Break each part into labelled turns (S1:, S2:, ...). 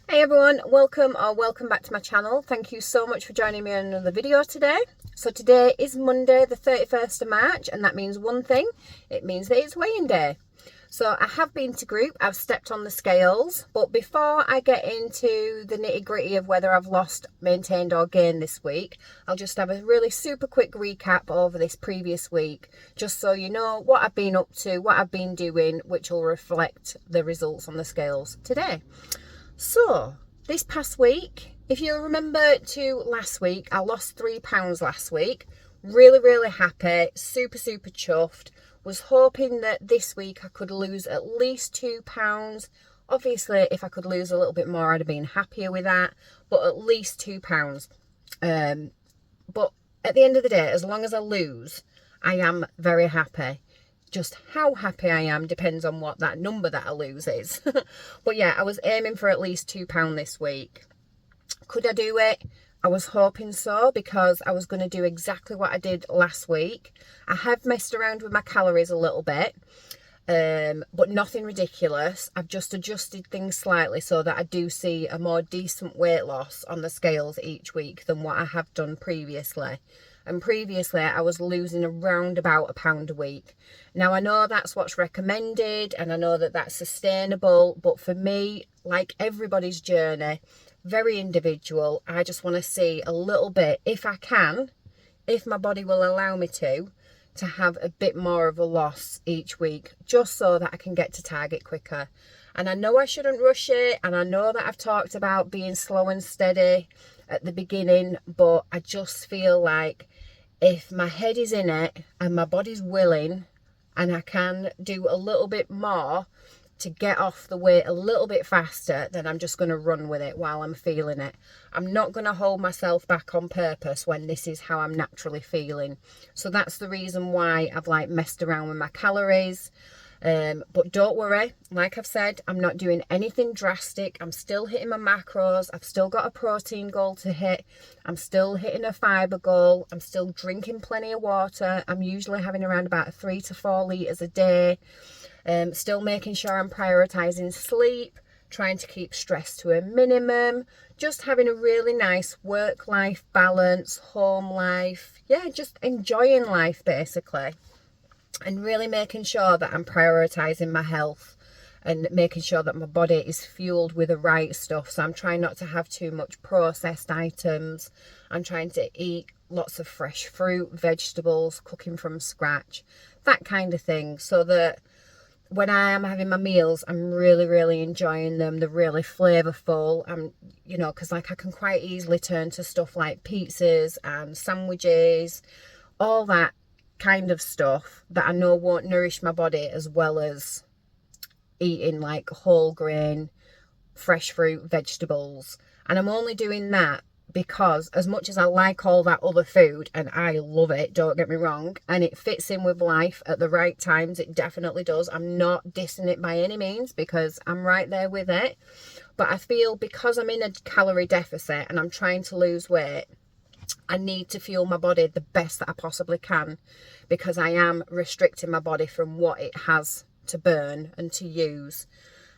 S1: Hey everyone, welcome back to my channel. Thank you so much for joining me on another video today. So today is Monday the 31st of March, and that means one thing. It means that it's weighing day. So I have been to group, I've stepped on the scales, but before I get into the nitty gritty of whether I've lost, maintained or gained this week, I'll just have a really super quick recap over this previous week, just so you know what I've been up to, what I've been doing, which will reflect the results on the scales today. So, this past week, if you remember to last week, I lost £3 last week. Really happy, super chuffed. Was hoping that this week I could lose at least £2. Obviously, if I could lose a little bit more, I'd have been happier with that, but at least £2. But at the end of the day, as long as I lose, I am very happy. Just how happy I am depends on what that number that I lose is. But yeah, I was aiming for at least £2 this week. Could I do it? I was hoping so, because I was going to do exactly what I did last week. I have messed around with my calories a little bit, but nothing ridiculous. I've just adjusted things slightly so that I do see a more decent weight loss on the scales each week than what I have done previously. And previously I was losing around about £1 a week. Now I know that's what's recommended and I know that that's sustainable, but for me, like everybody's journey, very individual. I just want to see a little bit, if I can, if my body will allow me to have a bit more of a loss each week, just so that I can get to target quicker. And I know I shouldn't rush it, and I know that I've talked about being slow and steady at the beginning, but I just feel like if my head is in it and my body's willing and I can do a little bit more to get off the weight a little bit faster, then I'm just going to run with it while I'm feeling it. I'm not going to hold myself back on purpose when this is how I'm naturally feeling. So that's the reason why I've messed around with my calories. But don't worry, like I've said, I'm not doing anything drastic. I'm still hitting my macros. I've still got a protein goal to hit. I'm still hitting a fibre goal. I'm still drinking plenty of water. I'm usually having around about 3 to 4 litres a day. Still making sure I'm prioritising sleep, trying to keep stress to a minimum, just having a really nice work-life balance, home life. Yeah, just enjoying life basically. And really making sure that I'm prioritising my health and making sure that my body is fueled with the right stuff. So I'm trying not to have too much processed items. I'm trying to eat lots of fresh fruit, vegetables, cooking from scratch, that kind of thing, so that when I am having my meals, I'm really enjoying them. They're really flavourful. Because I can quite easily turn to stuff like pizzas and sandwiches, all that kind of stuff that I know won't nourish my body as well as eating like whole grain, fresh fruit, vegetables. And I'm only doing that because as much as I like all that other food, and I love it, don't get me wrong, and it fits in with life at the right times, it definitely does. I'm not dissing it by any means, because I'm right there with it. But I feel because I'm in a calorie deficit and I'm trying to lose weight, I need to fuel my body the best that I possibly can, because I am restricting my body from what it has to burn and to use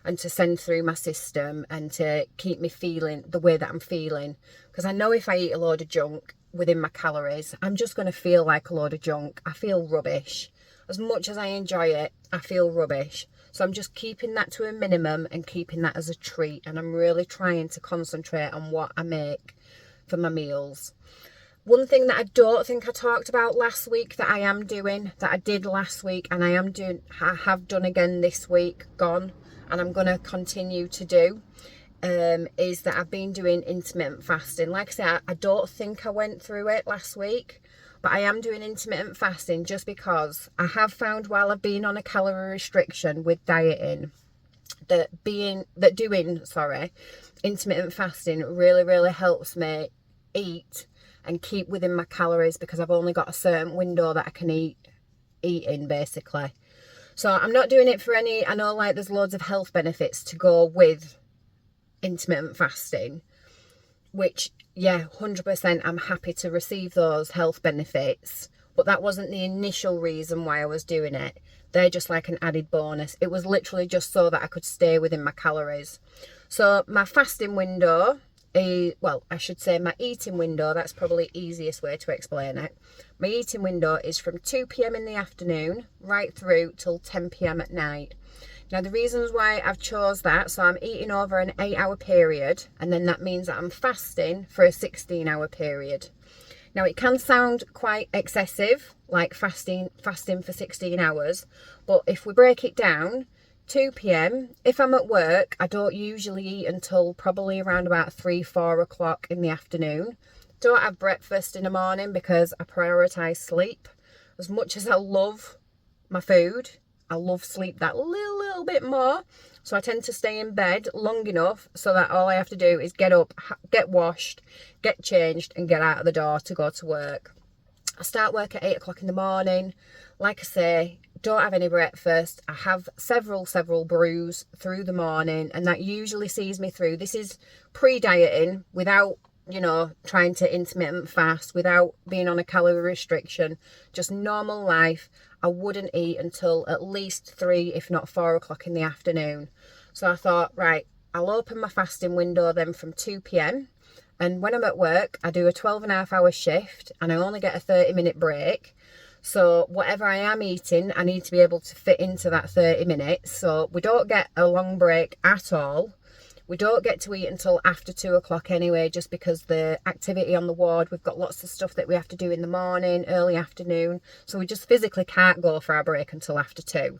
S1: and to send through my system and to keep me feeling the way that I'm feeling. Because I know if I eat a load of junk within my calories, I'm just going to feel like a load of junk. I feel rubbish. As much as I enjoy it, I feel rubbish. So I'm just keeping that to a minimum and keeping that as a treat. And I'm really trying to concentrate on what I make for my meals. One thing that I don't think I talked about last week that I am doing, that I did last week and I have done again this week, and I'm going to continue to do, is that I've been doing intermittent fasting. Like I said, I don't think I went through it last week, but I am doing intermittent fasting just because I have found while I've been on a calorie restriction with dieting, that doing intermittent fasting really helps me eat and keep within my calories, because I've only got a certain window that I can eat in basically. So I'm not doing it for any, I know there's loads of health benefits to go with intermittent fasting, which, yeah, 100% I'm happy to receive those health benefits, but that wasn't the initial reason why I was doing it. They're just like an added bonus. It was literally just so that I could stay within my calories. So my fasting window is, well, I should say my eating window, that's probably the easiest way to explain it. My eating window is from 2 p.m. in the afternoon right through till 10 p.m. at night. Now the reasons why I've chose that, so I'm eating over an 8-hour period, and then that means that I'm fasting for a 16-hour period. Now it can sound quite excessive, like fasting for 16 hours, but if we break it down, 2 p.m, if I'm at work, I don't usually eat until probably around about 3-4 o'clock in the afternoon. Don't have breakfast in the morning because I prioritise sleep. As much as I love my food, I love sleep that little bit more. So I tend to stay in bed long enough so that all I have to do is get up, get washed, get changed and get out of the door to go to work. I start work at 8 o'clock in the morning. Like I say, don't have any breakfast. I have several brews through the morning, and that usually sees me through. This is pre-dieting without, you know, trying to intermittent fast, without being on a calorie restriction, just normal life. I wouldn't eat until at least 3, if not 4 o'clock in the afternoon. So I thought, right, I'll open my fasting window then from 2 p.m. And when I'm at work, I do a 12.5-hour shift and I only get a 30-minute break. So whatever I am eating, I need to be able to fit into that 30 minutes. So we don't get a long break at all. We don't get to eat until after 2 o'clock anyway, just because the activity on the ward, we've got lots of stuff that we have to do in the morning, early afternoon. So we just physically can't go for our break until after 2.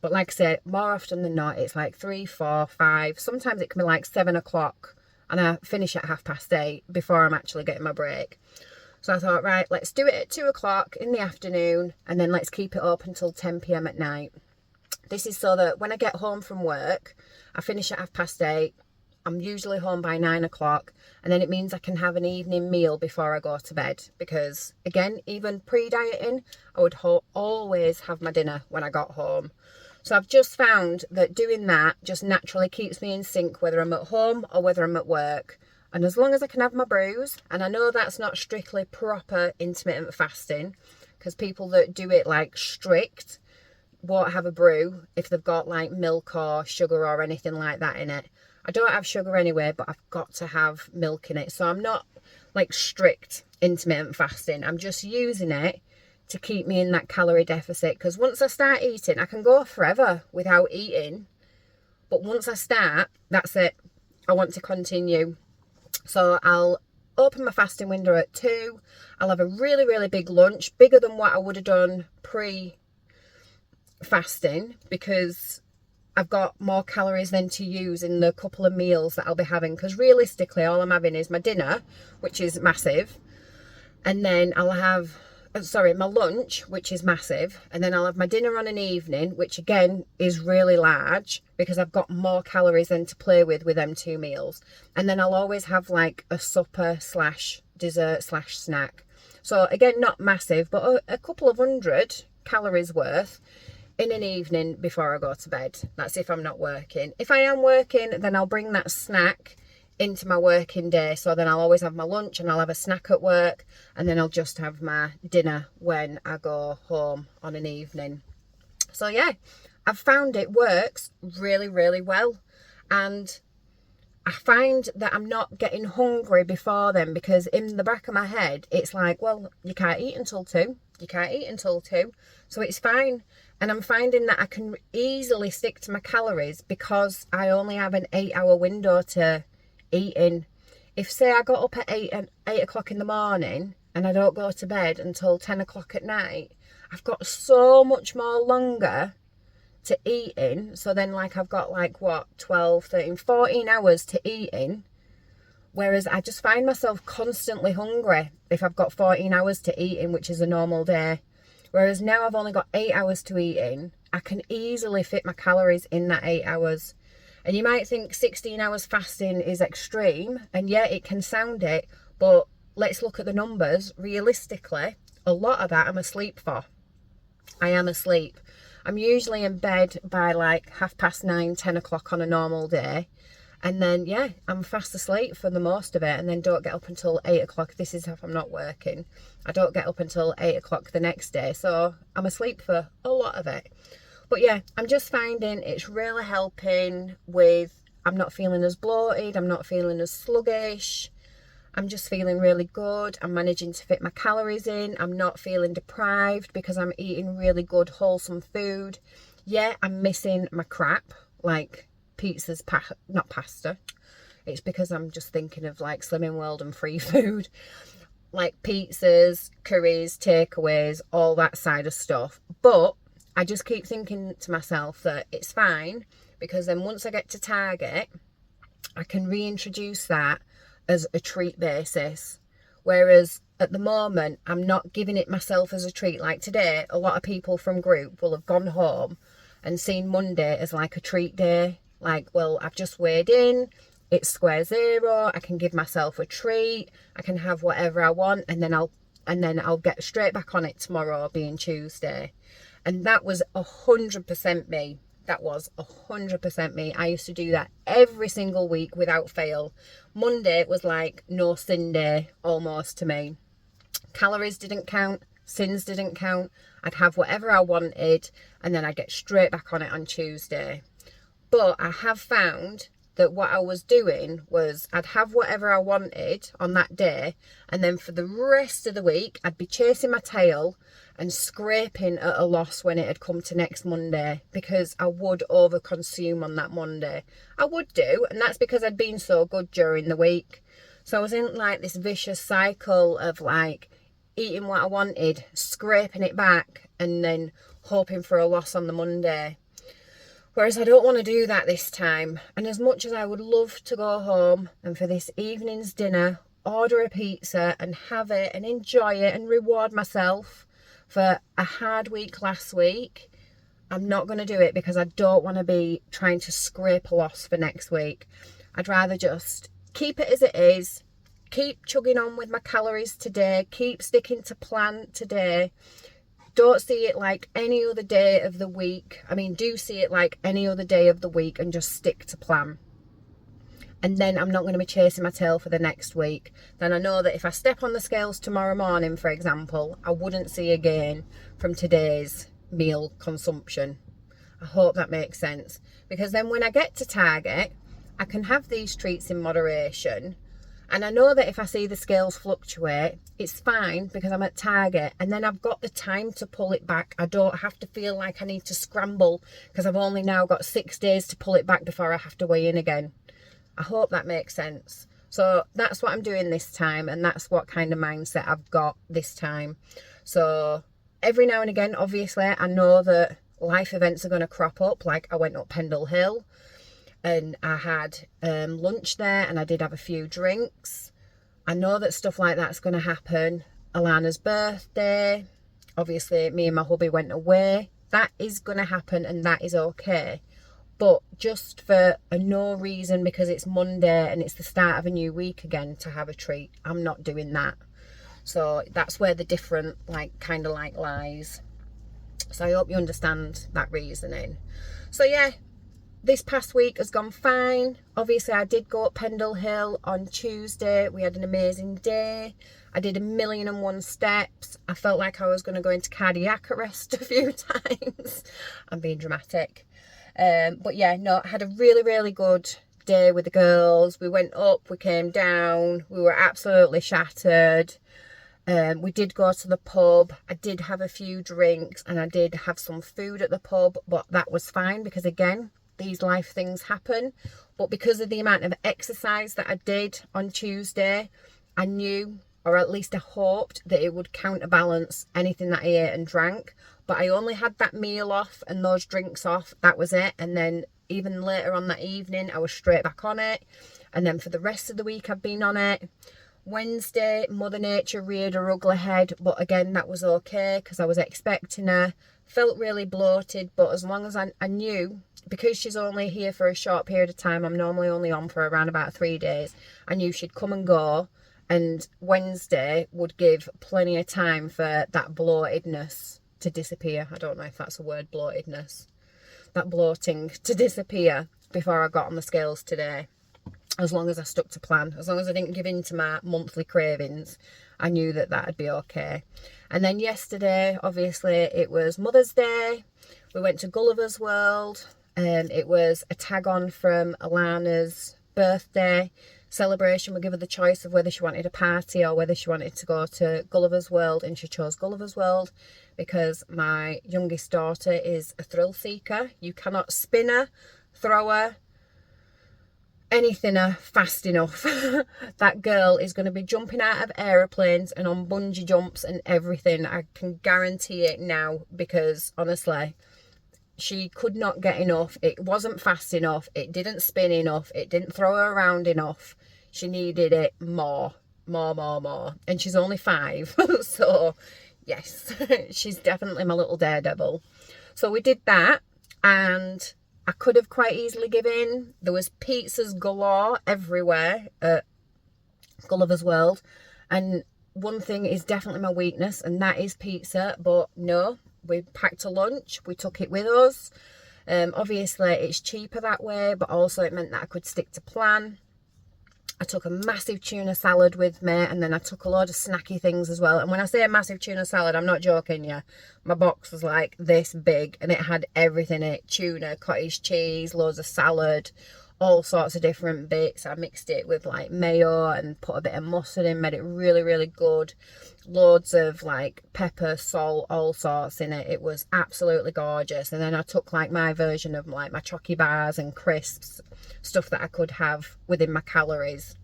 S1: But like I said, more often than not, it's like 3, 4, 5. Sometimes it can be like 7 o'clock and I finish at 8:30 before I'm actually getting my break. So I thought, right, let's do it at 2 o'clock in the afternoon and then let's keep it up until 10 p.m. at night. This is so that when I get home from work, I finish at 8:30. I'm usually home by 9 o'clock, and then it means I can have an evening meal before I go to bed, because again, even pre-dieting, I would always have my dinner when I got home. So I've just found that doing that just naturally keeps me in sync, whether I'm at home or whether I'm at work. And as long as I can have my brews, and I know that's not strictly proper intermittent fasting, because people that do it like strict won't have a brew if they've got like milk or sugar or anything like that in it. I don't have sugar anyway, but I've got to have milk in it. So I'm not like strict intermittent fasting. I'm just using it to keep me in that calorie deficit. Because once I start eating, I can go forever without eating. But once I start, that's it. I want to continue. So I'll open my fasting window at 2. I'll have a really big lunch, bigger than what I would have done pre-fasting, because I've got more calories then to use in the couple of meals that I'll be having, because realistically all I'm having is my dinner, which is massive, and then I'll have my lunch, which is massive, and then I'll have my dinner on an evening, which again is really large, because I've got more calories then to play with them 2 meals. And then I'll always have like a supper / dessert / snack. So again, not massive, but a couple of 100 calories worth in an evening before I go to bed. That's if I'm not working. If I am working, then I'll bring that snack into my working day. So then I'll always have my lunch and I'll have a snack at work, and then I'll just have my dinner when I go home on an evening. So yeah, I've found it works really well, and I find that I'm not getting hungry before then, because in the back of my head it's like, well, you can't eat until 2, so it's fine. And I'm finding that I can easily stick to my calories because I only have an 8-hour window to eat in. If say I got up at 8 o'clock in the morning and I don't go to bed until 10 o'clock at night, I've got so much more longer to eat in. So then like I've got like what, 12, 13, 14 hours to eat in. Whereas I just find myself constantly hungry if I've got 14 hours to eat in, which is a normal day. Whereas now I've only got 8 hours to eat in, I can easily fit my calories in that 8 hours. And you might think 16 hours fasting is extreme, and yeah, it can sound it, but let's look at the numbers. Realistically, a lot of that I'm asleep for. I am asleep. I'm usually in bed by like 9:30, 10 o'clock on a normal day. And then, yeah, I'm fast asleep for the most of it, and then don't get up until 8 o'clock. This is if I'm not working. I don't get up until 8 o'clock the next day. So I'm asleep for a lot of it. But yeah, I'm just finding it's really helping with I'm not feeling as bloated, I'm not feeling as sluggish. I'm just feeling really good. I'm managing to fit my calories in. I'm not feeling deprived because I'm eating really good, wholesome food. Yeah, I'm missing my crap, like pizzas, not pasta. It's because I'm just thinking of like Slimming World and free food. Like pizzas, curries, takeaways, all that side of stuff. But I just keep thinking to myself that it's fine, because then once I get to Target, I can reintroduce that as a treat basis. Whereas at the moment, I'm not giving it myself as a treat. Like today, a lot of people from group will have gone home and seen Monday as like a treat day. Like, well, I've just weighed in, it's square zero, I can give myself a treat, I can have whatever I want, and then I'll get straight back on it tomorrow, being Tuesday. And that was 100% me. That was 100% me. I used to do that every single week without fail. Monday was like no sin day almost to me. Calories didn't count, sins didn't count. I'd have whatever I wanted, and then I'd get straight back on it on Tuesday. But I have found that what I was doing was I'd have whatever I wanted on that day, and then for the rest of the week I'd be chasing my tail and scraping at a loss when it had come to next Monday, because I would over consume on that Monday. I would do, and that's because I'd been so good during the week. So I was in like this vicious cycle of like eating what I wanted, scraping it back, and then hoping for a loss on the Monday. Whereas I don't want to do that this time. And as much as I would love to go home and for this evening's dinner, order a pizza and have it and enjoy it and reward myself for a hard week last week, I'm not going to do it, because I don't want to be trying to scrape a loss for next week. I'd rather just keep it as it is, keep chugging on with my calories today, keep sticking to plan today. Don't see it like any other day of the week. I mean, do see it like any other day of the week and just stick to plan. And then I'm not going to be chasing my tail for the next week. Then I know that if I step on the scales tomorrow morning, for example, I wouldn't see a gain from today's meal consumption. I hope that makes sense. Because then when I get to Target, I can have these treats in moderation. And I know that if I see the scales fluctuate, it's fine because I'm at Target, and then I've got the time to pull it back. I don't have to feel like I need to scramble because I've only now got 6 days to pull it back before I have to weigh in again. I hope that makes sense. So that's what I'm doing this time, and that's what kind of mindset I've got this time. So every now and again, obviously, I know that life events are going to crop up. Like I went up Pendle Hill and I had lunch there, and I did have a few drinks. I know that stuff like that's going to happen. Alana's birthday, obviously me and my hubby went away. That is going to happen, and that is okay. But just for no reason, because it's Monday and it's the start of a new week again, to have a treat, I'm not doing that. So that's where the different kind of lies. So I hope you understand that reasoning. So yeah, this past week has gone fine. Obviously I did go up Pendle Hill on Tuesday. We had an amazing day. I did 1,000,001 steps. I felt like I was going to go into cardiac arrest a few times. I'm being dramatic. But yeah, no, I had a really, really good day with the girls. We went up, we came down, we were absolutely shattered. We did go to the pub. I did have a few drinks and I did have some food at the pub, but that was fine because again, these life things happen. But because of the amount of exercise that I did on Tuesday, I knew, or at least I hoped, that it would counterbalance anything that I ate and drank. But I only had that meal off and those drinks off. That was it. And then even later on that evening, I was straight back on it. And then for the rest of the week, I've been on it. Wednesday, Mother Nature reared her ugly head. But again, that was okay because I was expecting her. Felt really bloated. But as long as I knew, because she's only here for a short period of time, I'm normally only on for around about 3 days. I knew she'd come and go. And Wednesday would give plenty of time for that bloatedness to disappear. I don't know if that's a word, bloatedness. That bloating to disappear before I got on the scales today. As long as I stuck to plan, as long as I didn't give in to my monthly cravings, I knew that that'd be okay. And then yesterday, obviously, it was Mother's Day. We went to Gulliver's World. It was a tag on from Alana's birthday celebration. We give her the choice of whether she wanted a party or whether she wanted to go to Gulliver's World, and she chose Gulliver's World because my youngest daughter is a thrill seeker. You cannot spin her, throw her, anything her fast enough. That girl is going to be jumping out of aeroplanes and on bungee jumps and everything. I can guarantee it now, because honestly, she could not get enough. It wasn't fast enough. It didn't spin enough. It didn't throw her around enough. She needed it more. And she's only 5. So, yes, she's definitely my little daredevil. So we did that, and I could have quite easily given in. There was pizzas galore everywhere at Gulliver's World. And one thing is definitely my weakness, and that is pizza. But no, we packed a lunch. We took it with us. Obviously, it's cheaper that way, but also it meant that I could stick to plan. I took a massive tuna salad with me, and then I took a load of snacky things as well. And when I say a massive tuna salad, I'm not joking you. My box was like this big, and it had everything in it. Tuna, cottage cheese, loads of salad, all sorts of different bits. I mixed it with like mayo and put a bit of mustard in, made it really, really good. Loads of like pepper, salt, all sorts in it. It was absolutely gorgeous. And then I took like my version of like my chocky bars and crisps, stuff that I could have within my calories.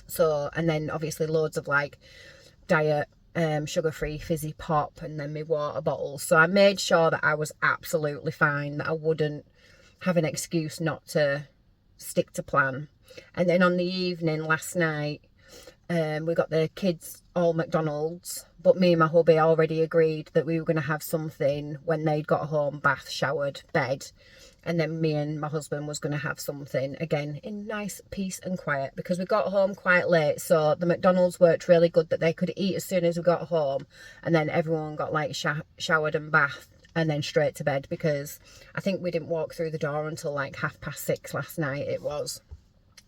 S1: So, and then obviously loads of like diet sugar-free fizzy pop, and then my water bottles. So I made sure that I was absolutely fine, that I wouldn't have an excuse not to stick to plan. And then on the evening last night, we got the kids all McDonald's, but me and my hubby already agreed that we were going to have something when they'd got home, bath, showered, bed, and then me and my husband was going to have something again in nice peace and quiet, because we got home quite late. So the McDonald's worked really good, that they could eat as soon as we got home, and then everyone got like showered and bathed and then straight to bed, because I think we didn't walk through the door until like 6:30 last night. It was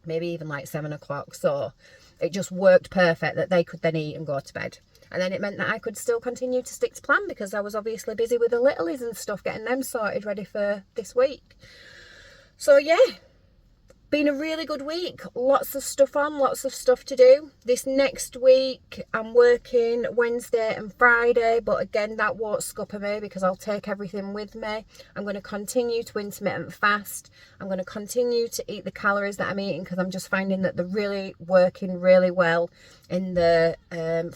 S1: maybe even like 7 o'clock. So it just worked perfect that they could then eat and go to bed. And then it meant that I could still continue to stick to plan, because I was obviously busy with the littlies and stuff, getting them sorted ready for this week. So yeah, been a really good week. Lots of stuff on, lots of stuff to do. This next week I'm working Wednesday and Friday, but again, that won't scupper me because I'll take everything with me. I'm going to continue to intermittent fast. I'm going to continue to eat the calories that I'm eating, because I'm just finding that they're really working really well in the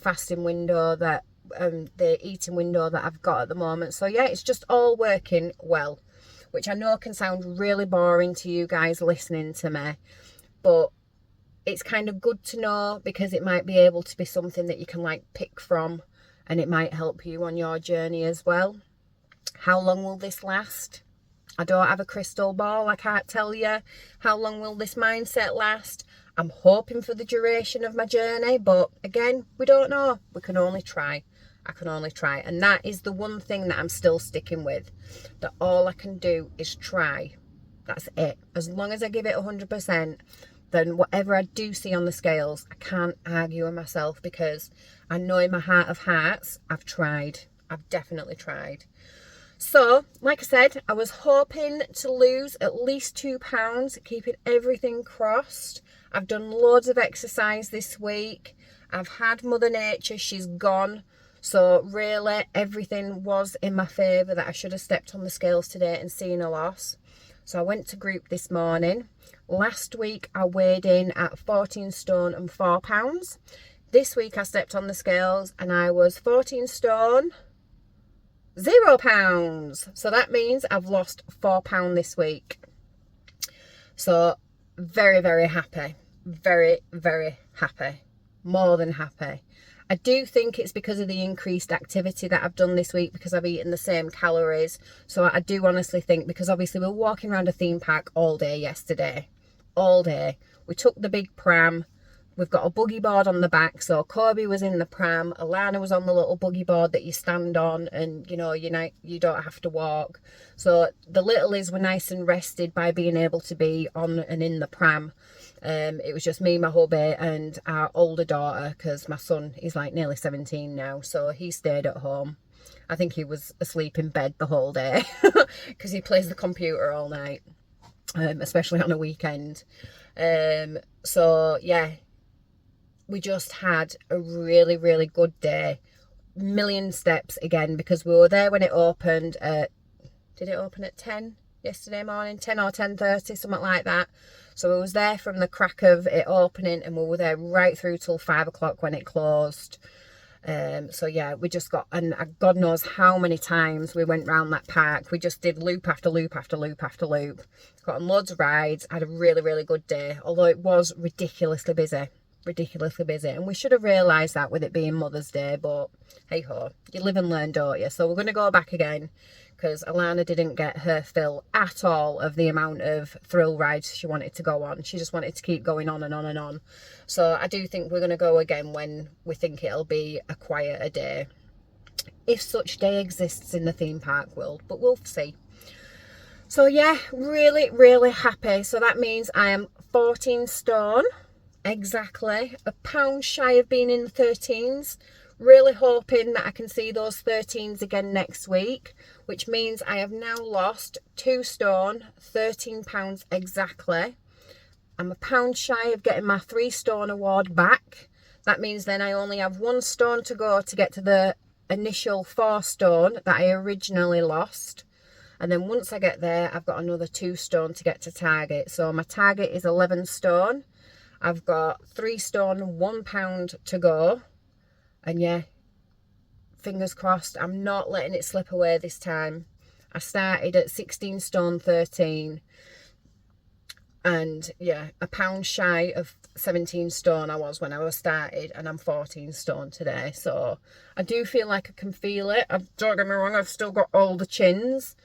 S1: fasting window, that the eating window that I've got at the moment. So yeah, it's just all working well, which I know can sound really boring to you guys listening to me, but it's kind of good to know, because it might be able to be something that you can like pick from, and it might help you on your journey as well. How long will this last? I don't have a crystal ball. I can't tell you how long will this mindset last. I'm hoping for the duration of my journey, but again, we don't know. We can only try. I can only try. And that is the one thing that I'm still sticking with, that all I can do is try. That's it. As long as I give it 100%, then whatever I do see on the scales, I can't argue with myself, because I know in my heart of hearts, I've tried. I've definitely tried. So, like I said, I was hoping to lose at least 2 pounds, keeping everything crossed. I've done loads of exercise this week. I've had Mother Nature, she's gone. So really, everything was in my favour, that I should have stepped on the scales today and seen a loss. So I went to group this morning. Last week I weighed in at 14 stone and 4 pounds. This week I stepped on the scales and I was 14 stone, 0 pounds. So that means I've lost 4 pounds this week. So very, very happy. Very, very happy. More than happy. I do think it's because of the increased activity that I've done this week, because I've eaten the same calories. So I do honestly think, because obviously we were walking around a theme park all day yesterday. All day. We took the big pram. We've got a buggy board on the back. So Kobe was in the pram. Alana was on the little buggy board that you stand on, and you don't have to walk. So the littlies were nice and rested by being able to be on and in the pram. It was just me, my hubby, and our older daughter, because my son is like nearly 17 now, so he stayed at home. I think he was asleep in bed the whole day because he plays the computer all night, especially on a weekend. So yeah, we just had a really, really good day. Million steps again, because we were there when it opened at, did it open at 10 yesterday morning? 10 or 10:30, something like that. So we was there from the crack of it opening, and we were there right through till 5 o'clock when it closed. So yeah, we just got, and God knows how many times we went round that park. We just did loop after loop after loop after loop. Got on loads of rides. Had a really, really good day, although it was ridiculously busy. And we should have realised that with it being Mother's Day, but hey ho, you live and learn, don't you? So we're going to go back again, because Alana didn't get her fill at all of the amount of thrill rides she wanted to go on. She just wanted to keep going on and on and on. So I do think we're going to go again when we think it'll be a quieter day, if such day exists in the theme park world, but we'll see. So yeah, really, really happy. So that means I am 14 stone. Exactly, a pound shy of being in the 13s. Really hoping that I can see those 13s again next week, which means I have now lost 2 stone, 13 pounds exactly. I'm a pound shy of getting my 3 stone award back. That means then I only have 1 stone to go to get to the initial 4 stone that I originally lost. And then once I get there, I've got another 2 stone to get to target. So my target is 11 stone. I've got 3 stone, 1 pound to go. And yeah, fingers crossed, I'm not letting it slip away this time. I started at 16 stone 13. And yeah, a pound shy of 17 stone I was when I was started. And I'm 14 stone today. So I do feel like I can feel it. Don't get me wrong, I've still got all the chins.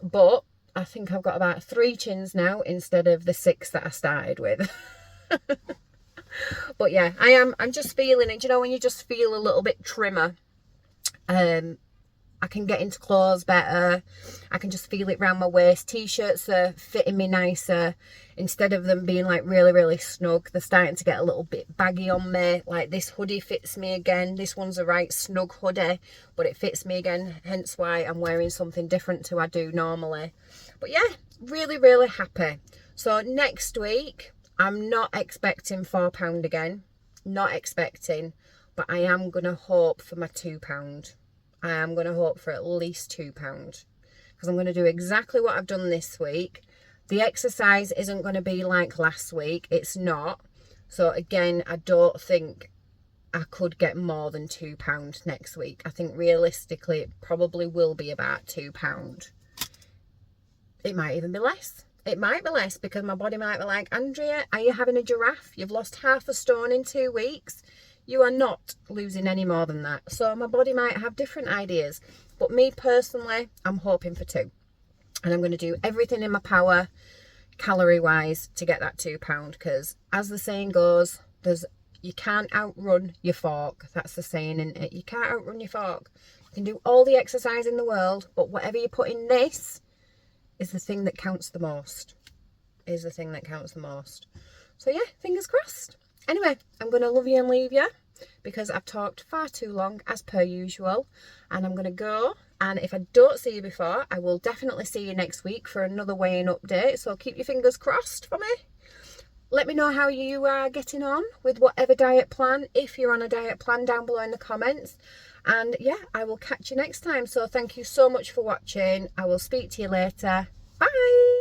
S1: But I think I've got about 3 chins now instead of the 6 that I started with. But yeah, I'm just feeling it. You know, when you just feel a little bit trimmer, I can get into clothes better. I can just feel it around my waist. T-shirts are fitting me nicer. Instead of them being like really, really snug, they're starting to get a little bit baggy on me. Like this hoodie fits me again. This one's a right snug hoodie, but it fits me again. Hence why I'm wearing something different to I do normally. But yeah, really, really happy. So next week, I'm not expecting £4 again. Not expecting. But I am going to hope for my £2. I am going to hope for at least £2. Because I'm going to do exactly what I've done this week. The exercise isn't going to be like last week. It's not. So again, I don't think I could get more than £2 next week. I think realistically it probably will be about £2. It might even be less. It might be less because my body might be like, Andrea, are you having a giraffe? You've lost half a stone in 2 weeks. You are not losing any more than that. So my body might have different ideas. But me personally, I'm hoping for 2. And I'm going to do everything in my power, calorie-wise, to get that £2. Because as the saying goes, you can't outrun your fork. That's the saying, isn't it? You can't outrun your fork. You can do all the exercise in the world, but whatever you put in this is the thing that counts the most. So yeah, fingers crossed. Anyway, I'm going to love you and leave you because I've talked far too long as per usual, and I'm going to go. And if I don't see you before, I will definitely see you next week for another weighing update. So keep your fingers crossed for me. Let me know how you are getting on with whatever diet plan, if you're on a diet plan, down below in the comments. And yeah, I will catch you next time. So thank you so much for watching. I will speak to you later. Bye.